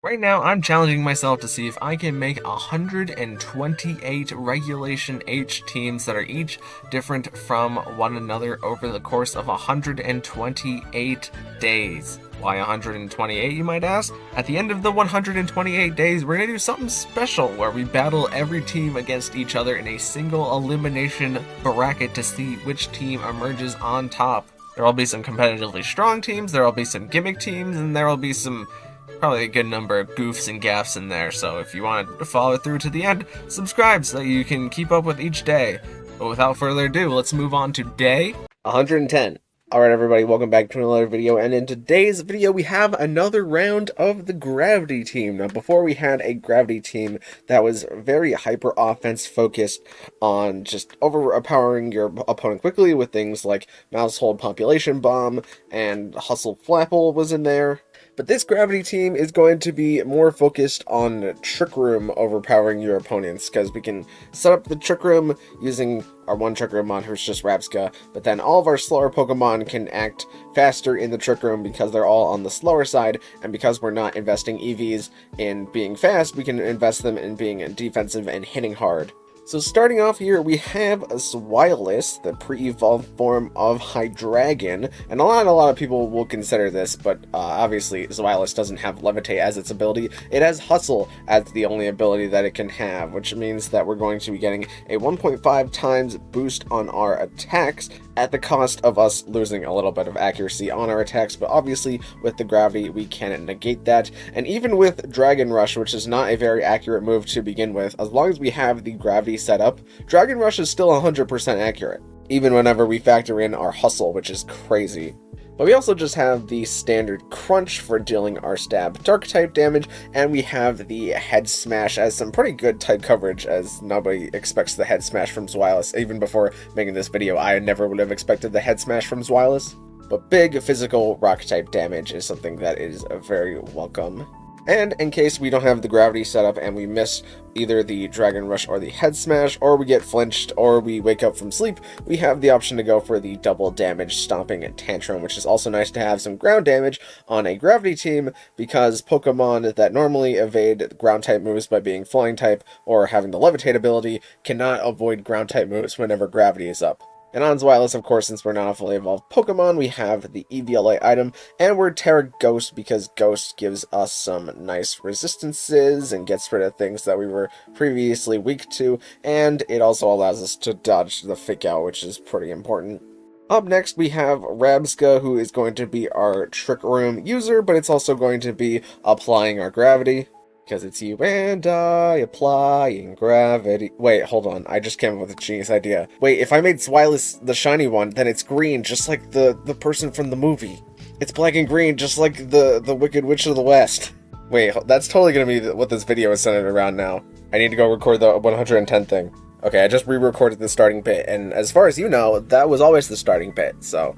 Right now, I'm challenging myself to see if I can make 128 Regulation H teams that are each different from one another over the course of 128 days. Why 128, you might ask? At the end of the 128 days, we're going to do something special where we battle every team against each other in a single elimination bracket to see which team emerges on top. There will be some competitively strong teams, there will be some gimmick teams, and there will be some probably a good number of goofs and gaffs in there, so if you want to follow through to the end, subscribe so that you can keep up with each day. But without further ado, let's move on to day 110. Alright everybody, welcome back to another video, and in today's video we have another round of the Gravity team. Now before we had a Gravity team that was very hyper offense focused on just overpowering your opponent quickly with things like Mouse Hold Population Bomb and Hustle Flapple was in there. But this Gravity team is going to be more focused on Trick Room overpowering your opponents, because we can set up the Trick Room using our one Trick Room mon who's just Rapska, but then all of our slower Pokemon can act faster in the Trick Room because they're all on the slower side, and because we're not investing EVs in being fast, we can invest them in being defensive and hitting hard. So starting off here, we have a Swilus, the pre-evolved form of Hydreigon, and not a lot of people will consider this, but obviously Swilus doesn't have Levitate as its ability. It has Hustle as the only ability that it can have, which means that we're going to be getting a 1.5 times boost on our attacks at the cost of us losing a little bit of accuracy on our attacks, but obviously with the Gravity we can negate that. And even with Dragon Rush, which is not a very accurate move to begin with, as long as we have the Gravity set up, Dragon Rush is still 100% accurate, even whenever we factor in our Hustle, which is crazy. But we also just have the standard Crunch for dealing our stab dark type damage, and we have the Head Smash as some pretty good type coverage, as nobody expects the Head Smash from Swilus. Even before making this video, I never would have expected the Head Smash from Swilus. But big physical rock type damage is something that is very welcome. And in case we don't have the Gravity set up and we miss either the Dragon Rush or the Head Smash, or we get flinched, or we wake up from sleep, we have the option to go for the double damage Stomping Tantrum, which is also nice to have some ground damage on a Gravity team, because Pokemon that normally evade ground type moves by being flying type or having the Levitate ability cannot avoid ground type moves whenever Gravity is up. And on Swilus, of course, since we're not a fully evolved Pokemon, we have the EVLA item, and we're Terra Ghost because Ghost gives us some nice resistances and gets rid of things that we were previously weak to, and it also allows us to dodge the Fake Out, which is pretty important. Up next, we have Rabska, who is going to be our Trick Room user, but it's also going to be applying our Gravity. Because it's you and I applying gravity. Wait, hold on. I just came up with a genius idea. Wait, if I made Swilus the shiny one, then it's green, just like the person from the movie. It's black and green, just like the Wicked Witch of the West. Wait, that's totally gonna be what this video is centered around now. I need to go record the 110 thing. Okay, I just re-recorded the starting bit, and as far as you know, that was always the starting bit, so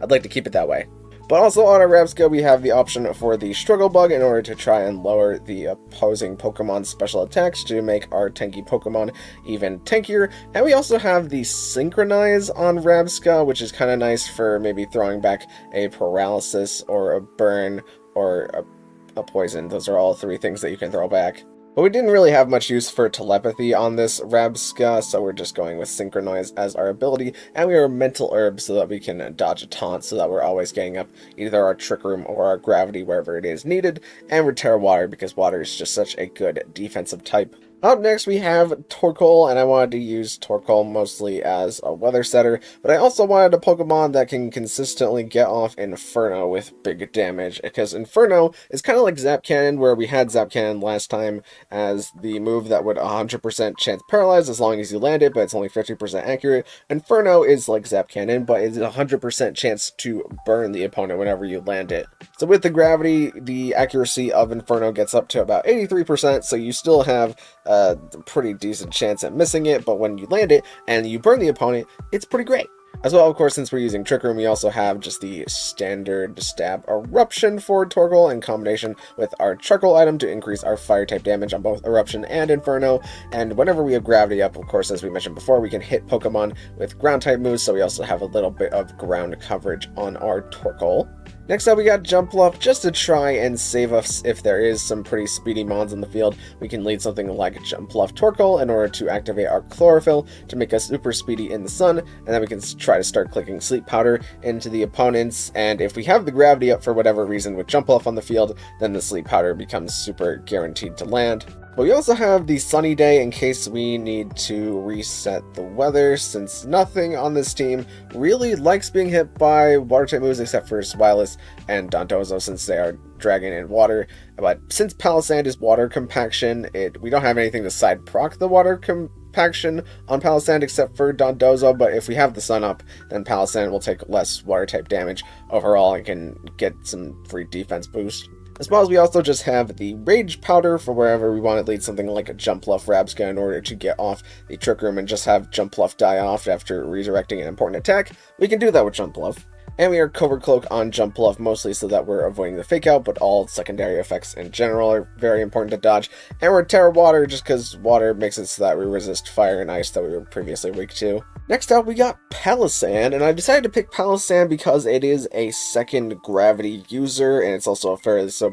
I'd like to keep it that way. But also on our Rabska, we have the option for the Struggle Bug in order to try and lower the opposing Pokemon's special attacks to make our tanky Pokemon even tankier. And we also have the Synchronize on Rabska, which is kind of nice for maybe throwing back a Paralysis or a Burn or a Poison. Those are all three things that you can throw back. But we didn't really have much use for Telepathy on this Rabska, so we're just going with Synchronize as our ability, and we are Mental Herb so that we can dodge a taunt, so that we're always getting up either our Trick Room or our Gravity wherever it is needed, and we're Terra Water because water is just such a good defensive type. Up next we have Torkoal, and I wanted to use Torkoal mostly as a weather setter, but I also wanted a Pokemon that can consistently get off Inferno with big damage, because Inferno is kind of like Zap Cannon, where we had Zap Cannon last time as the move that would 100% chance paralyze as long as you land it, but it's only 50% accurate. Inferno is like Zap Cannon, but it's 100% chance to burn the opponent whenever you land it. So with the Gravity, the accuracy of Inferno gets up to about 83%, so you still have a pretty decent chance at missing it, but when you land it and you burn the opponent, it's pretty great. As well, of course, since we're using Trick Room, we also have just the standard Stab Eruption for Torkoal in combination with our Charcoal item to increase our fire type damage on both Eruption and Inferno. And whenever we have Gravity up, of course, as we mentioned before, we can hit Pokemon with ground type moves, so we also have a little bit of ground coverage on our Torkoal. Next up, we got Jumpluff, just to try and save us if there is some pretty speedy mons in the field. We can lead something like Jumpluff Torkoal in order to activate our Chlorophyll to make us super speedy in the sun, and then we can try to start clicking Sleep Powder into the opponents, and if we have the gravity up for whatever reason with Jumpluff on the field, then the Sleep Powder becomes super guaranteed to land. But we also have the Sunny Day in case we need to reset the weather, since nothing on this team really likes being hit by water-type moves except for Swilus and Dondozo, since they are Dragon and Water. But since Palisand is Water Compaction, we don't have anything to side proc the Water Compaction on Palisand except for Dondozo, but if we have the Sun up, then Palisand will take less Water-type damage overall and can get some free defense boost. As well as we also just have the Rage Powder for wherever we want to lead something like a Jumpluff Rabsca in order to get off the Trick Room and just have Jumpluff die off after resurrecting an important attack. We can do that with Jumpluff. And we are Covert Cloak on Jumpluff mostly so that we're avoiding the Fake Out, but all secondary effects in general are very important to dodge. And we're Terra Water just because water makes it so that we resist fire and ice that we were previously weak to. Next up, we got Palisand, and I decided to pick Palisand because it is a second gravity user, and it's also a fairly slow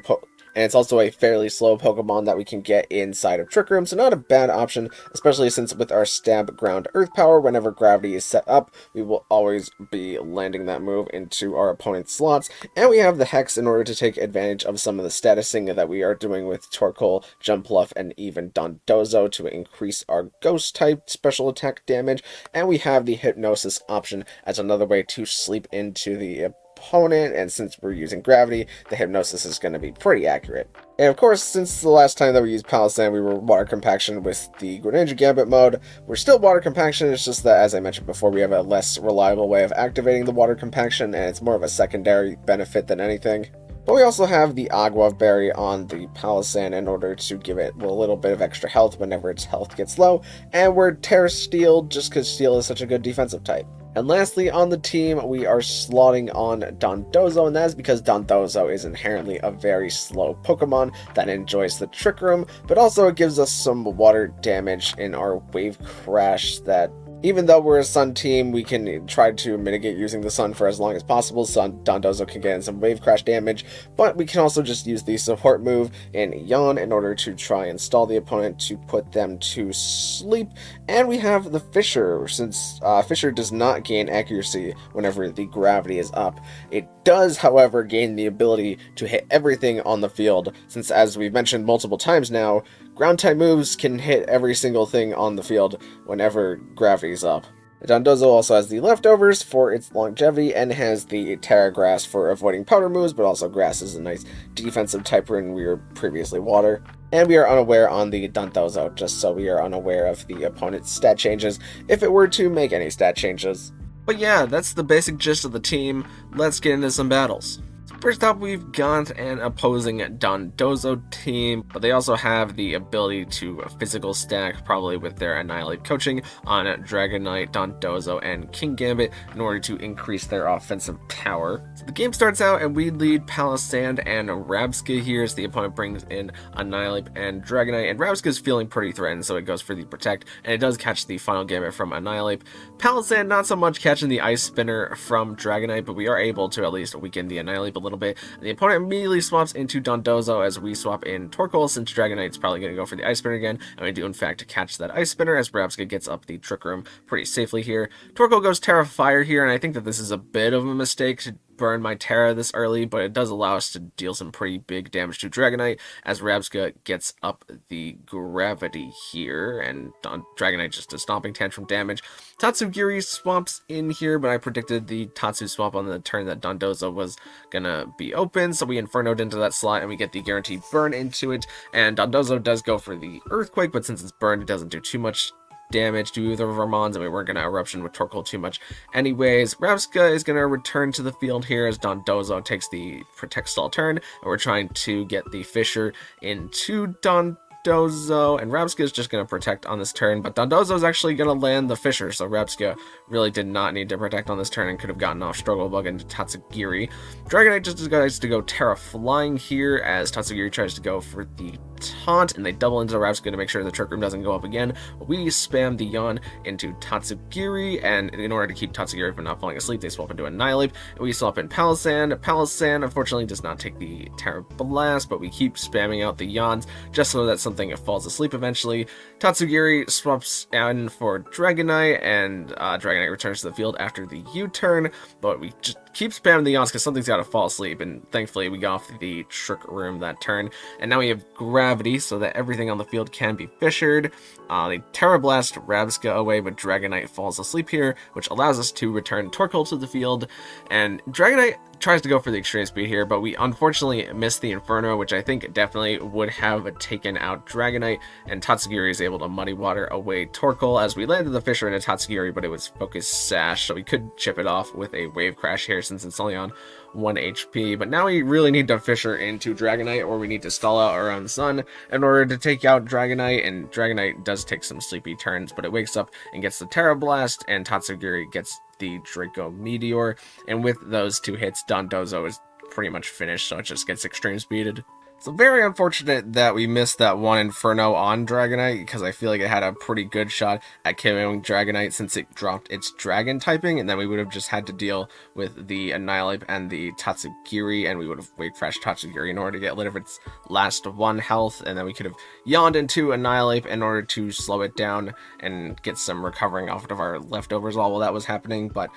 Pokemon that we can get inside of Trick Room, so not a bad option, especially since with our Stab Ground Earth power, whenever gravity is set up, we will always be landing that move into our opponent's slots, and we have the Hex in order to take advantage of some of the statusing that we are doing with Torkoal, Jumpluff, and even Dondozo to increase our Ghost-type special attack damage, and we have the Hypnosis option as another way to sleep into the opponent, and since we're using gravity, the Hypnosis is going to be pretty accurate. And of course, since the last time that we used Palisand, we were Water Compaction with the Greninja Gambit mode. We're still Water Compaction, it's just that, as I mentioned before, we have a less reliable way of activating the Water Compaction, and it's more of a secondary benefit than anything. But we also have the Agua Berry on the Palisand in order to give it a little bit of extra health whenever its health gets low, and we're Terra Steel just because Steel is such a good defensive type. And lastly, on the team, we are slotting on Dondozo, and that is because Dondozo is inherently a very slow Pokemon that enjoys the Trick Room, but also it gives us some water damage in our Wave Crash that, even though we're a Sun team, we can try to mitigate using the Sun for as long as possible, so Dondozo can get in some Wave Crash damage, but we can also just use the support move in Yawn in order to try and stall the opponent to put them to sleep. And we have the Fissure, since Fissure does not gain accuracy whenever the gravity is up. It does, however, gain the ability to hit everything on the field, since as we've mentioned multiple times now, ground-type moves can hit every single thing on the field whenever gravity's up. Dondozo also has the Leftovers for its longevity and has the Terra Grass for avoiding powder moves, but also Grass is a nice defensive type when we were previously Water. And we are unaware on the Dondozo, just so we are unaware of the opponent's stat changes if it were to make any stat changes. But yeah, that's the basic gist of the team. Let's get into some battles. First up, we've got an opposing Dondozo team, but they also have the ability to physical stack, probably with their Annihilate coaching, on Dragonite, Dondozo, and King Gambit in order to increase their offensive power. So the game starts out and we lead Palisand and Rabsca here as the opponent brings in Annihilate and Dragonite, and Rabsca is feeling pretty threatened, so it goes for the Protect, and it does catch the final Gambit from Annihilate. Palisand not so much catching the Ice Spinner from Dragonite, but we are able to at least weaken the Annihilate a little bit. And the opponent immediately swaps into Dondozo as we swap in Torkoal, since Dragonite's probably going to go for the Ice Spinner again, and we do in fact catch that Ice Spinner as Rabsca gets up the Trick Room pretty safely here. Torkoal goes Terra Fire here, and I think that this is a bit of a mistake to burn my Terra this early, but it does allow us to deal some pretty big damage to Dragonite as Rabsca gets up the gravity here, and Dragonite just a stomping tantrum damage. Tatsugiri swamps in here, but I predicted the Tatsu swamp on the turn that Dondozo was gonna be open, so we Inferno'd into that slot and we get the guaranteed burn into it, and Dondozo does go for the Earthquake, but since it's burned, it doesn't do too much damage to either of our mons, and we weren't going to Eruption with Torkoal too much anyways. Rabsca is going to return to the field here as Dondozo takes the Protect Stall turn, and we're trying to get the Fissure into Dondozo. Dondozo, and Rabska is just going to protect on this turn, but Dondozo is actually going to land the Fissure, so Rabska really did not need to protect on this turn and could have gotten off Struggle Bug into Tatsugiri. Dragonite just decides to go Terra Flying here as Tatsugiri tries to go for the taunt, and they double into Rabska to make sure the Trick Room doesn't go up again. We spam the Yawn into Tatsugiri, and in order to keep Tatsugiri from not falling asleep, they swap into Annihilape, and we swap in Palisand. Palisand, unfortunately, does not take the Terra Blast, but we keep spamming out the Yawns just so that something falls asleep eventually. Tatsugiri swaps in for Dragonite, and Dragonite returns to the field after the U-turn, but we just keep spamming the Yawns because something's got to fall asleep, and thankfully we got off the Trick Room that turn. And now we have Gravity so that everything on the field can be fissured. They Terra Blast Rabska away, but Dragonite falls asleep here, which allows us to return Torkoal to the field. And Dragonite tries to go for the extreme speed here, but we unfortunately missed the Inferno, which I think definitely would have taken out Dragonite, and Tatsugiri is able to Muddy Water away Torkoal as we landed the Fissure into Tatsugiri, but it was Focus Sash, so we could chip it off with a Wave Crash here since it's only on 1 HP. But now we really need to Fissure into Dragonite, or we need to stall out around the sun in order to take out Dragonite, and Dragonite does take some sleepy turns, but it wakes up and gets the Terra Blast, and Tatsugiri gets the Draco Meteor, and with those two hits, Dondozo is pretty much finished, so it just gets extreme speeded. So very unfortunate that we missed that one Inferno on Dragonite, because I feel like it had a pretty good shot at KOing Dragonite since it dropped its Dragon typing, and then we would have just had to deal with the Annihilape and the Tatsugiri, and we would have Wave Crashed Tatsugiri in order to get rid of its last 1 health, and then we could have yawned into Annihilape in order to slow it down and get some recovering off of our leftovers while that was happening, but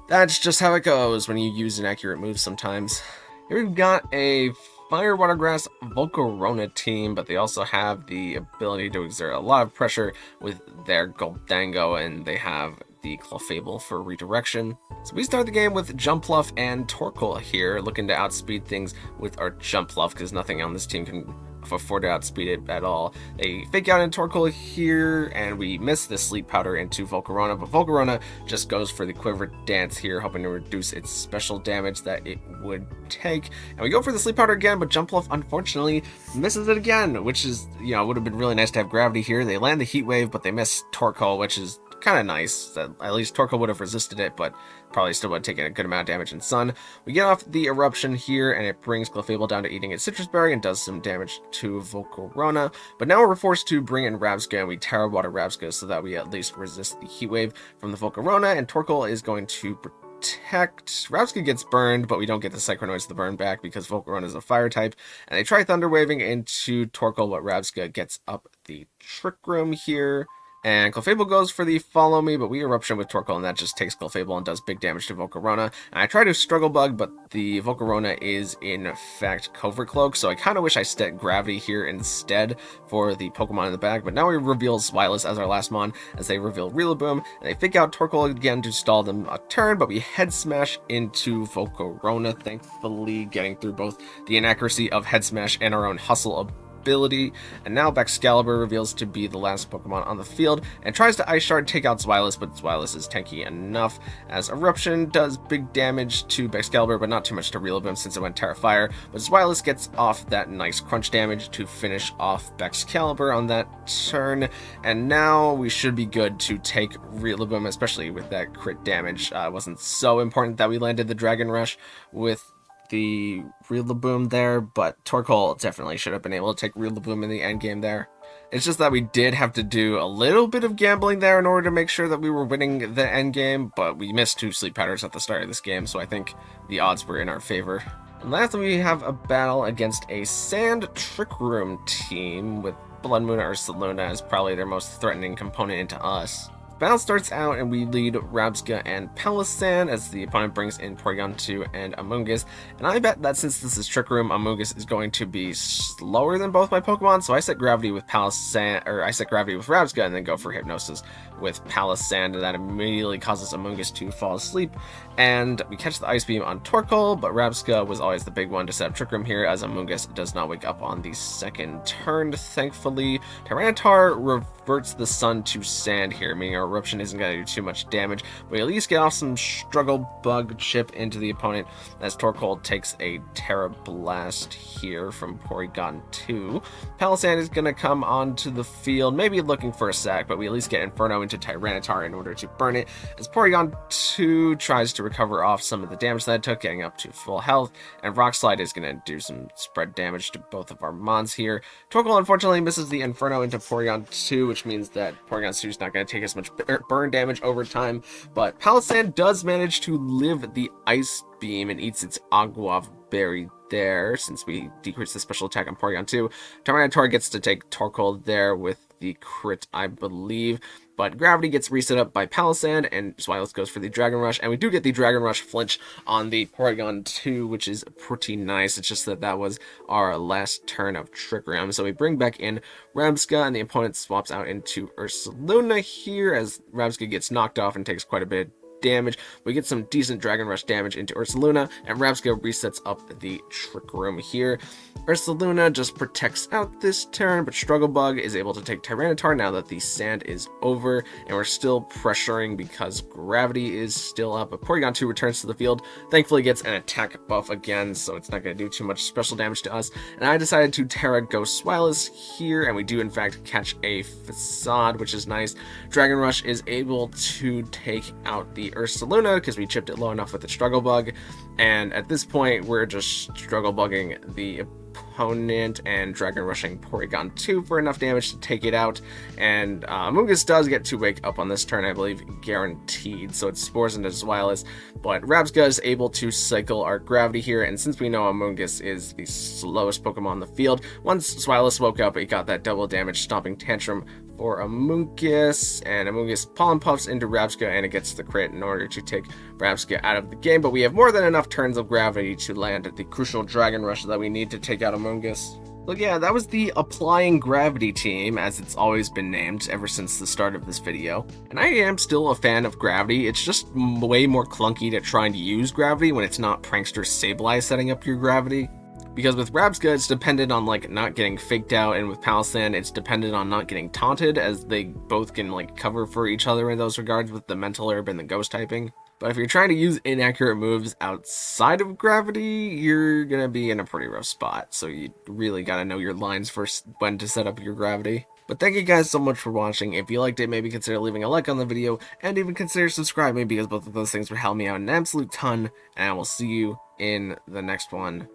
that's just how it goes when you use inaccurate moves sometimes. Here we've got a Fire Water Grass Volcarona team, but they also have the ability to exert a lot of pressure with their Goldango, and they have the Clefable for redirection. So we start the game with Jumpluff and Torkoal here, looking to outspeed things with our Jumpluff, because nothing on this team can afford to outspeed it at all. They fake out in Torkoal here, and we miss the Sleep Powder into Volcarona, but Volcarona just goes for the Quiver Dance here, hoping to reduce its special damage that it would take. And we go for the Sleep Powder again, but Jumpluff unfortunately misses it again, which is, would have been really nice to have Gravity here. They land the Heat Wave, but they miss Torkoal, which is kind of nice. At least Torkoal would have resisted it, but probably still would have taken a good amount of damage in Sun. We get off the Eruption here, and it brings Clefable down to eating its Citrus Berry and does some damage to Volcarona. But now we're forced to bring in Rabska, and we Terra Water Rabska so that we at least resist the Heat Wave from the Volcarona, and Torkoal is going to protect. Rabska gets burned, but we don't get the Synchronoise the burn back because Volcarona is a fire type, and they try Thunder Waving into Torkoal, but Rabska gets up the Trick Room here. And Clefable goes for the Follow Me, but we Eruption with Torkoal, and that just takes Clefable and does big damage to Volcarona. And I try to Struggle Bug, but the Volcarona is in fact Covert Cloak, so I kind of wish I set Gravity here instead for the Pokemon in the bag. But now we reveal Swilus as our last mon, as they reveal Rillaboom, and they fake out Torkoal again to stall them a turn, but we Head Smash into Volcarona, thankfully getting through both the inaccuracy of Head Smash and our own Hustle ability. And now Baxcalibur reveals to be the last Pokemon on the field and tries to Ice Shard take out Swilus, but Swilus is tanky enough as Eruption does big damage to Baxcalibur, but not too much to Rillaboom since it went Terra Fire. But Swilus gets off that nice crunch damage to finish off Baxcalibur on that turn, and now we should be good to take Rillaboom, especially with that crit damage. It wasn't so important that we landed the Dragon Rush with the Rillaboom there, but Torkoal definitely should have been able to take Rillaboom in the end game there. It's just that we did have to do a little bit of gambling there in order to make sure that we were winning the end game, but we missed 2 Sleep Powders at the start of this game, so I think the odds were in our favor. And lastly, we have a battle against a Sand Trick Room team with Blood Moon Ursaluna as probably their most threatening component into us. Battle starts out and we lead Rabska and Palisand as the opponent brings in Porygon2 and Amoonguss, and I bet that since this is Trick Room, Amoonguss is going to be slower than both my Pokemon, so I set Gravity with Palisand, or I set Gravity with Rabska and then go for Hypnosis with Palisand, and that immediately causes Amoonguss to fall asleep, and we catch the Ice Beam on Torkoal, but Rabska was always the big one to set up Trick Room here as Amoonguss does not wake up on the second turn, thankfully. Tyranitar reverts the sun to sand here, meaning our Eruption isn't going to do too much damage. We at least get off some Struggle Bug chip into the opponent as Torkoal takes a Terra Blast here from Porygon 2. Palisand is going to come onto the field, maybe looking for a sack, but we at least get Inferno into Tyranitar in order to burn it, as Porygon 2 tries to recover off some of the damage that it took, getting up to full health, and Rock Slide is going to do some spread damage to both of our Mons here. Torkoal unfortunately misses the Inferno into Porygon 2, which means that Porygon 2 is not going to take as much burn damage over time, but Palisand does manage to live the Ice Beam and eats its Agua Berry there, since we decrease the special attack on Porygon 2. Tyranitar gets to take Torkoal there with the crit, I believe, but Gravity gets reset up by Palisand, and Swilus goes for the Dragon Rush, and we do get the Dragon Rush flinch on the Porygon 2, which is pretty nice. It's just that was our last turn of Trick Room, so we bring back in Rabsca, and the opponent swaps out into Ursaluna here, as Rabsca gets knocked off and takes quite a bit damage. We get some decent Dragon Rush damage into Ursaluna, and Rabsca resets up the Trick Room here. Ursaluna just protects out this turn, but Struggle Bug is able to take Tyranitar now that the sand is over, and we're still pressuring because Gravity is still up. But Porygon 2 returns to the field, thankfully gets an attack buff again, so it's not going to do too much special damage to us. And I decided to Terra Ghost Swilus here, and we do in fact catch a Facade, which is nice. Dragon Rush is able to take out the Ursaluna because we chipped it low enough with the Struggle Bug, and at this point we're just Struggle Bugging the opponent and Dragon Rushing Porygon 2 for enough damage to take it out, and Amoonguss does get to wake up on this turn, I believe, guaranteed, so it spores into Swilus, but Rabsca is able to cycle our Gravity here, and since we know Amoonguss is the slowest Pokemon on the field, once Swilus woke up, it got that double damage Stomping Tantrum for Amoonguss, and Amoonguss Pollen Puffs into Rabsca, and it gets the crit in order to take Rabsca out of the game, but we have more than enough turns of Gravity to land at the crucial Dragon Rush that we need to take out Amoonguss. So yeah, that was the Applying Gravity team, as it's always been named ever since the start of this video. And I am still a fan of Gravity, it's just way more clunky to trying to use Gravity when it's not Prankster Sableye setting up your Gravity. Because with Rabsca, it's dependent on, like, not getting faked out, and with Palisand, it's dependent on not getting taunted, as they both can, like, cover for each other in those regards with the Mental Herb and the Ghost typing. But if you're trying to use inaccurate moves outside of Gravity, you're gonna be in a pretty rough spot, so you really gotta know your lines for when to set up your Gravity. But thank you guys so much for watching. If you liked it, maybe consider leaving a like on the video, and even consider subscribing, because both of those things would help me out an absolute ton, and I will see you in the next one.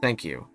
Thank you.